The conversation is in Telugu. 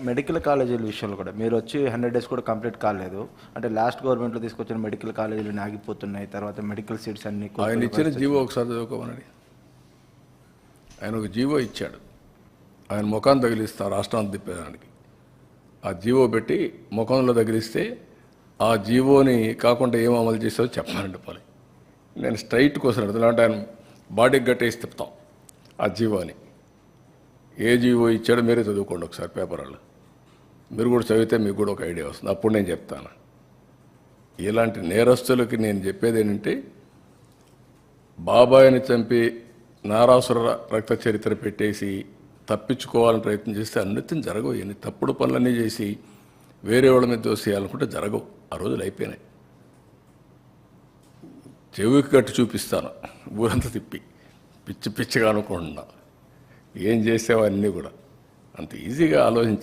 మెడికల్ కాలేజీల విషయంలో కూడా మీరు వచ్చి 100 డేస్ కూడా కంప్లీట్ కాలేదు. అంటే లాస్ట్ గవర్నమెంట్లో తీసుకొచ్చిన మెడికల్ కాలేజీలు ఆగిపోతున్నాయి. తర్వాత మెడికల్ సీట్స్ అన్ని ఆయన కోల్పోయే ఇచ్చిన పరిస్థితి. జీవో ఒకసారి చదువుకోమనండి. ఆయన ఒక జీవో ఇచ్చాడు. ఆయన ముఖాన్ని తగిలిస్తా రాష్ట్రాన్ని తిప్పేదానికి ఆ జీవో పెట్టి ముఖంలో తగిలిస్తే ఆ జీవోని కాకుండా ఏం అమలు చేసావో చెప్పాలండి పోనీ. నేను స్ట్రైట్ కోసం అడుగుతున్నా. ఆయన బాడీకి గట్టేసి తిప్పుతాం ఆ జీవోని. ఏ జీవో ఇచ్చాడో మీరే చదువుకోండి ఒకసారి పేపర్ వాళ్ళు. మీరు కూడా చదివితే మీకు కూడా ఒక ఐడియా వస్తుంది. అప్పుడు నేను చెప్తాను. ఇలాంటి నేరస్తులకి నేను చెప్పేది ఏంటంటే, బాబాయిని చంపి నారాసుర రక్త చరిత్ర పెట్టేసి తప్పించుకోవాలని ప్రయత్నం చేస్తే అన్నిటిని జరగవు. ఎన్ని తప్పుడు పనులన్నీ చేసి వేరే వాళ్ళ మీద దోసేయాలనుకుంటే జరగవు. ఆ రోజులు అయిపోయినాయి. చెవికి కట్టి చూపిస్తాను ఊరంతా తిప్పి పిచ్చి పిచ్చిగా అనుకుంటున్నా. ఏం చేసావో అన్నీ కూడా అంత ఈజీగా ఆలోచించాలి.